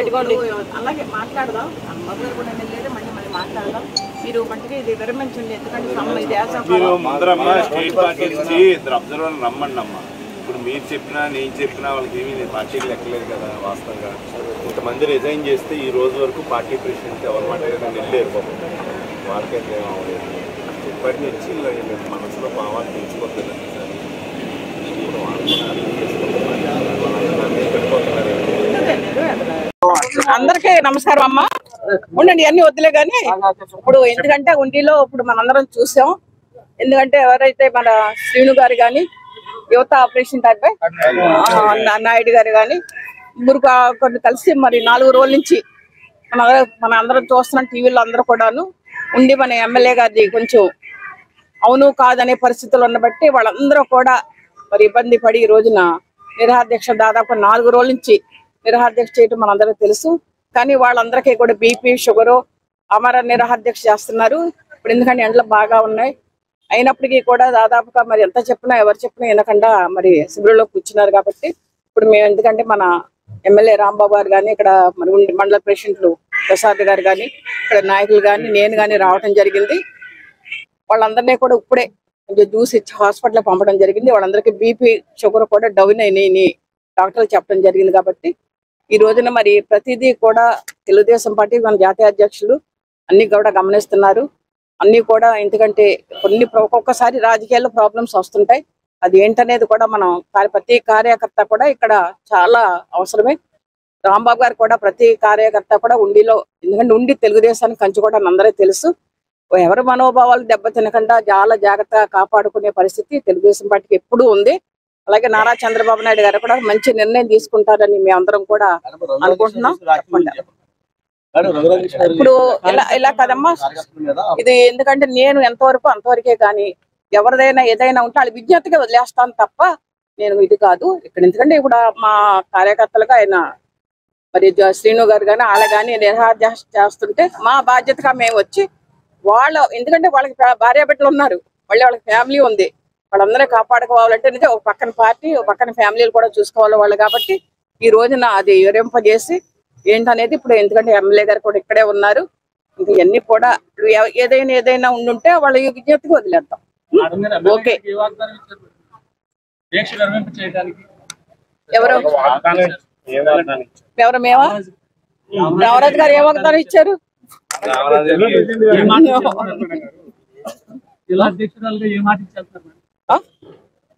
పెట్టుకోండి. అలాగే మాట్లాడదాం. మధుగారు కూడా లేదు, మళ్ళీ మాట్లాడదాం. మీరు మట్టికి ఇది విరమించండి. ఎందుకంటే స్టేట్ పార్టీ నుంచి ఇద్దరు అబ్జర్వర్ రమ్మండి అమ్మా. ఇప్పుడు మీరు చెప్పినా నేను చెప్పినా వాళ్ళకి ఏమీ పార్టీలు లెక్కలేదు కదా. వాస్తవంగా ఇంతమంది రిజైన్ చేస్తే ఈ రోజు వరకు పార్టీ ప్రెసిడెంట్ ఎవరి మాట వెళ్ళారు పాపం. వాళ్ళకైతే ఏం అవ్వలేదు. ఇప్పటి నుంచి మనసులో భావాలు తెలుసుకోవద్దు సార్. ఇప్పుడు వాళ్ళు కూడా అర్థం చేసుకుంటున్నారు. అందరికీ నమస్కారం అమ్మా. ఉండండి, అన్ని వద్దులే కానీ ఇప్పుడు ఎందుకంటే ఉండిలో ఇప్పుడు మనందరం చూసాం. ఎందుకంటే ఎవరైతే మన శ్రీను గారు కానీ, యువత ఆపరేషన్ టైప్ నాయుడు గారు కానీ ముగ్గురు కొన్ని కలిసి మరి 4 రోజుల నుంచి మన అందరం చూస్తున్నాం టీవీలో. అందరూ కూడాను ఉండి మన ఎమ్మెల్యే గారిది కొంచెం అవును కాదనే పరిస్థితులు ఉన్నబట్టి వాళ్ళందరూ కూడా మరి ఇబ్బంది పడి ఈ రోజున నిరాహారదీక్ష దాదాపు 4 రోజుల నుంచి నిరాహారదీక్ష చేయడం మనందరికీ తెలుసు. కానీ వాళ్ళందరికీ కూడా బీపీ షుగరు అమర నిరాహారదీక్ష చేస్తున్నారు. ఇప్పుడు ఎందుకంటే ఎండలు బాగా ఉన్నాయి. అయినప్పటికీ కూడా దాదాపుగా మరి ఎంత చెప్పినా ఎవరు చెప్పినా వినకుండా మరి శిబిరంలో కూర్చున్నారు. కాబట్టి ఇప్పుడు మేము ఎందుకంటే మన ఎమ్మెల్యే రాంబాబు గారు కానీ, ఇక్కడ మన మండల ప్రెసిడెంట్లు ప్రసాద్ గారు కానీ, ఇక్కడ నాయకులు కానీ, నేను కానీ రావడం జరిగింది. వాళ్ళందరినీ కూడా ఇప్పుడే కొంచెం జ్యూస్ ఇచ్చి హాస్పిటల్ పంపడం జరిగింది. వాళ్ళందరికీ బీపీ షుగర్ కూడా డౌన్ అయినాయి డాక్టర్లు చెప్పడం జరిగింది. కాబట్టి ఈ రోజున మరి ప్రతిదీ కూడా తెలుగుదేశం పార్టీ మన జాతీయ అధ్యక్షులు అన్ని కూడా గమనిస్తున్నారు. అన్ని కూడా ఎందుకంటే ఒక్కొక్కసారి రాజకీయాల్లో ప్రాబ్లమ్స్ వస్తుంటాయి. అది ఏంటనేది కూడా మనం ప్రతి కార్యకర్త కూడా ఇక్కడ చాలా అవసరమే. రాంబాబు గారు కూడా ప్రతి కార్యకర్త కూడా ఉండిలో, ఎందుకంటే ఉండి తెలుగుదేశానికి కంచు కూడా అందరూ తెలుసు. ఎవరి మనోభావాలు దెబ్బ తినకుండా చాలా జాగ్రత్తగా కాపాడుకునే పరిస్థితి తెలుగుదేశం పార్టీకి ఎప్పుడూ ఉంది. అలాగే నారా చంద్రబాబు నాయుడు గారు కూడా మంచి నిర్ణయం తీసుకుంటారని మేమందరం కూడా అనుకుంటున్నాం. ఇప్పుడు ఇలా కదమ్మా, ఇది ఎందుకంటే నేను ఎంతవరకు అంతవరకే కానీ ఎవరిదైనా ఏదైనా ఉంటే వాళ్ళ విజ్ఞతగా వదిలేస్తాను తప్ప నేను ఇది కాదు ఇక్కడ. ఎందుకంటే ఇప్పుడు మా కార్యకర్తలుగా ఆయన మరి శ్రీను గారు కానీ వాళ్ళ కానీ నిరాహారదీక్ష చేస్తుంటే మా బాధ్యతగా మేము వచ్చి ఎందుకంటే వాళ్ళకి భార్య బిడ్డలు ఉన్నారు, మళ్ళీ వాళ్ళకి ఫ్యామిలీ ఉంది, వాళ్ళందరూ కాపాడుకోవాలంటే ఒక పక్కన పార్టీ ఒక పక్కన ఫ్యామిలీలు కూడా చూసుకోవాలి వాళ్ళు. కాబట్టి ఈ రోజున అది వివరింపజేసి ఏంటనేది ఇప్పుడు ఎందుకంటే ఎమ్మెల్యే గారు కూడా ఇక్కడే ఉన్నారు. ఇంకా ఇవన్నీ కూడా ఏదైనా ఉండుంటే వాళ్ళ విజ్ఞప్తికి వదిలేద్దాం. ఓకే, ఎవరు మేమా? రామరాజు గారు ఏ వాగ్దానం ఇచ్చారు?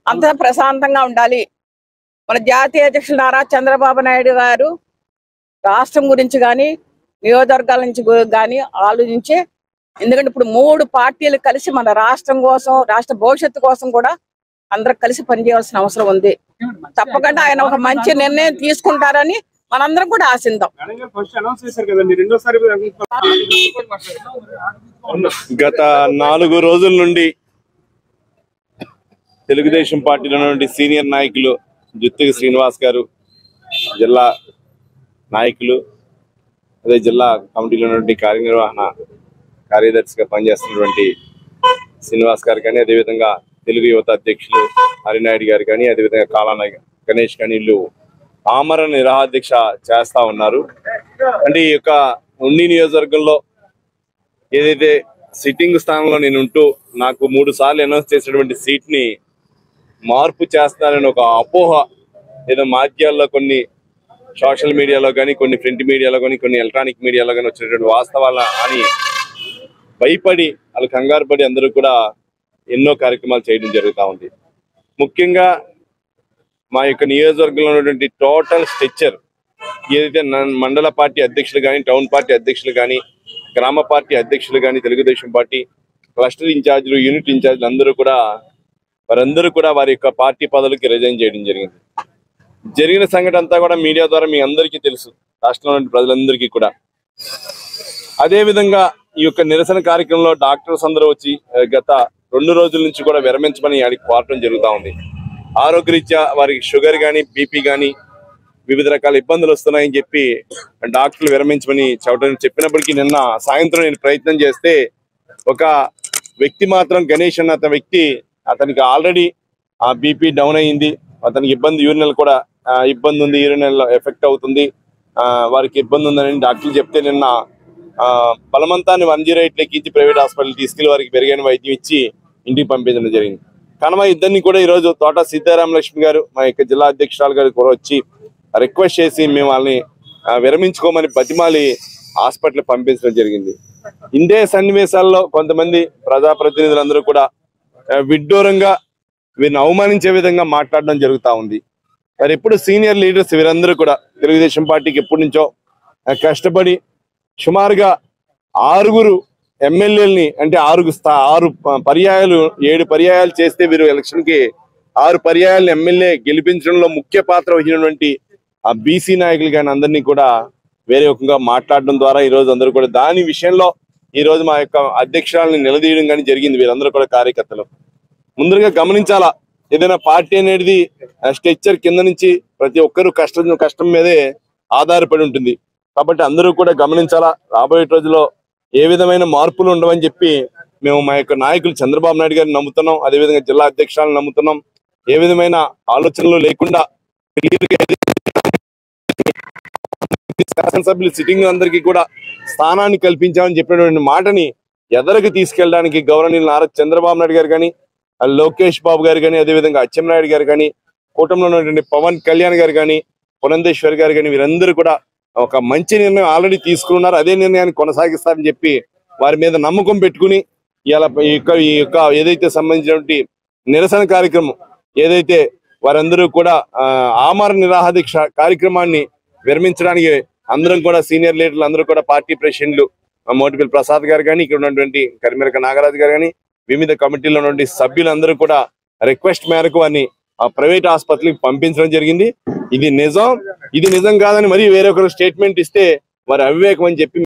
అంత ప్రశాంతంగా ఉండాలి. మన జాతీయ అధ్యక్షులు నారా చంద్రబాబు నాయుడు గారు రాష్ట్రం గురించి కానీ నియోజకవర్గాల నుంచి కానీ ఆలోచించే, ఎందుకంటే ఇప్పుడు 3 పార్టీలు కలిసి మన రాష్ట్రం కోసం, రాష్ట్ర భవిష్యత్తు కోసం కూడా అందరూ కలిసి పనిచేయాల్సిన అవసరం ఉంది. తప్పకుండా ఆయన ఒక మంచి నిర్ణయం తీసుకుంటారని మనందరం కూడా ఆశిద్దాం. గత 4 రోజుల నుండి తెలుగుదేశం పార్టీలో నుండి సీనియర్ నాయకులు జుత్తికి శ్రీనివాస్ గారు, జిల్లా నాయకులు, అదే జిల్లా కమిటీలో నుండి కార్యదర్శిగా పనిచేస్తున్నటువంటి శ్రీనివాస్ గారు కానీ, అదేవిధంగా తెలుగు యువత అధ్యక్షులు హరినాయుడు గారు కానీ, అదేవిధంగా కాలాన గణేష్ కానీ వీళ్ళు ఆమర నిరాహారదీక్ష చేస్తా ఉన్నారు. అంటే ఈ యొక్క ఉండి నియోజకవర్గంలో ఏదైతే సిట్టింగ్ స్థానంలో నేను ఉంటూ నాకు 3 సార్లు అనౌన్స్ చేసినటువంటి సీట్ ని మార్పు చేస్తానని ఒక అపోహ ఏదో మాధ్యాల్లో, కొన్ని సోషల్ మీడియాలో కానీ, కొన్ని ప్రింట్ మీడియాలో కానీ, కొన్ని ఎలక్ట్రానిక్ మీడియాలో కానీ వచ్చినటువంటి వాస్తవాల అని భయపడి వాళ్ళు కంగారు పడి అందరూ కూడా ఎన్నో కార్యక్రమాలు చేయడం జరుగుతూ ఉంది. ముఖ్యంగా మా యొక్క నియోజకవర్గంలో ఉన్నటువంటి టోటల్ స్ట్రక్చర్ ఏదైతే మండల పార్టీ అధ్యక్షులు కానీ, టౌన్ పార్టీ అధ్యక్షులు కానీ, గ్రామ పార్టీ అధ్యక్షులు కానీ, తెలుగుదేశం పార్టీ క్లస్టర్ ఇన్ఛార్జీలు, యూనిట్ ఇన్ఛార్జీలు అందరూ కూడా వారి యొక్క పార్టీ పదవులకి రిజైన్ చేయడం జరిగింది. జరిగిన సంఘటన అంతా కూడా మీడియా ద్వారా మీ అందరికీ తెలుసు, రాష్ట్రంలోని ప్రజలందరికీ కూడా. అదేవిధంగా ఈ యొక్క నిరసన కార్యక్రమంలో డాక్టర్స్ అందరూ వచ్చి గత 2 రోజుల నుంచి కూడా విరమించమని ఆడికి కోరటం జరుగుతూ ఉంది. ఆరోగ్యరీత్యా వారికి షుగర్ కానీ, బీపీ కానీ వివిధ రకాల ఇబ్బందులు వస్తున్నాయని చెప్పి డాక్టర్లు విరమించమని చెప్పినప్పటికీ నిన్న సాయంత్రం నేను ప్రయత్నం చేస్తే ఒక వ్యక్తి మాత్రం గణేష్ అన్న వ్యక్తి, అతనికి ఆల్రెడీ ఆ బీపీ డౌన్ అయింది, అతనికి యూరినల్ కూడా ఇబ్బంది ఉంది, యూరినల్ ఎఫెక్ట్ అవుతుంది, వారికి ఇబ్బంది ఉందని డాక్టర్లు చెప్తే నిన్న బలవంతాన్ని 108 లెక్కించి ప్రైవేట్ హాస్పిటల్ తీసుకెళ్లి వారికి మెరుగైన వైద్యం ఇచ్చి ఇంటికి పంపించడం జరిగింది. కనుమ ఇద్దరిని కూడా ఈరోజు తోట సీతారామ లక్ష్మి గారు మా యొక్క జిల్లా అధ్యక్షురాలు గారు కూడా వచ్చి రిక్వెస్ట్ చేసి మేము వాళ్ళని విరమించుకోమని బతిమాలి హాస్పిటల్ పంపించడం జరిగింది. ఇందే సన్నివేశాల్లో కొంతమంది ప్రజాప్రతినిధులందరూ కూడా విడ్డూరంగా వీరిని అవమానించే విధంగా మాట్లాడడం జరుగుతూ ఉంది. మరి ఎప్పుడు సీనియర్ లీడర్స్ వీరందరూ కూడా తెలుగుదేశం పార్టీకి ఎప్పటి నుంచో కష్టపడి సుమారుగా 6 ఎమ్మెల్యేలని అంటే 6 పర్యాయాలు 7 పర్యాయాలు చేస్తే వీరు ఎలక్షన్ కి 6 పర్యాయాలను ఎమ్మెల్యే గెలిపించడంలో ముఖ్య పాత్ర వహించినటువంటి ఆ బీసీ నాయకులు కానీ అందరినీ కూడా వేరే రకంగా మాట్లాడడం ద్వారా ఈ రోజు అందరూ కూడా దాని విషయంలో ఈ రోజు మా యొక్క అధ్యక్షురాలని నిలదీయడం కానీ జరిగింది. వీరందరూ కూడా కార్యకర్తలు ముందుగా గమనించాలా, ఏదైనా పార్టీ అనేది స్ట్రక్చర్ కింద నుంచి ప్రతి ఒక్కరూ కష్టం మీదే ఆధారపడి ఉంటుంది. కాబట్టి అందరూ కూడా గమనించాలా, రాబోయే రోజుల్లో ఏ విధమైన మార్పులు ఉండవని చెప్పి మేము మా యొక్క నాయకులు చంద్రబాబు నాయుడు గారిని నమ్ముతున్నాం. అదేవిధంగా జిల్లా అధ్యక్షులను నమ్ముతున్నాం. ఏ విధమైన ఆలోచనలు లేకుండా శాసనసభ్యులు సిట్టింగ్ అందరికీ కూడా స్థానాన్ని కల్పించామని చెప్పినటువంటి మాటని ఎదరికి తీసుకెళ్ళడానికి గౌరవనీయులు నారా చంద్రబాబు నాయుడు గారు కానీ, లోకేష్ బాబు గారు కానీ, అదేవిధంగా అచ్చెన్నాయుడు గారు కానీ, కూటమిలో ఉన్నటువంటి పవన్ కళ్యాణ్ గారు కానీ, పురంధేశ్వర్ గారు కానీ వీరందరూ కూడా ఒక మంచి నిర్ణయం ఆల్రెడీ తీసుకున్నారు. అదే నిర్ణయాన్ని కొనసాగిస్తారని చెప్పి వారి మీద నమ్మకం పెట్టుకుని ఇలా ఈ యొక్క ఏదైతే సంబంధించినటువంటి నిరసన కార్యక్రమం ఏదైతే వారందరూ కూడా ఆమరణ నిరాహార కార్యక్రమాన్ని విరమించడానికి అందరం కూడా సీనియర్ లీడర్లు అందరూ కూడా పార్టీ ప్రెసిడెంట్లు మోటిపల్లి ప్రసాద్ గారు కానీ, ఇక్కడ ఉన్నటువంటి కరిమెరక నాగరాజు గారు కానీ, వివిధ కమిటీలో ఉన్నటువంటి సభ్యులందరూ కూడా రిక్వెస్ట్ మేరకు వారిని ఆ ప్రైవేట్ ఆసుపత్రికి పంపించడం జరిగింది. ఇది నిజం కాదని మరి వేరొకరు స్టేట్మెంట్ ఇస్తే వారి అవివేకం అని చెప్పి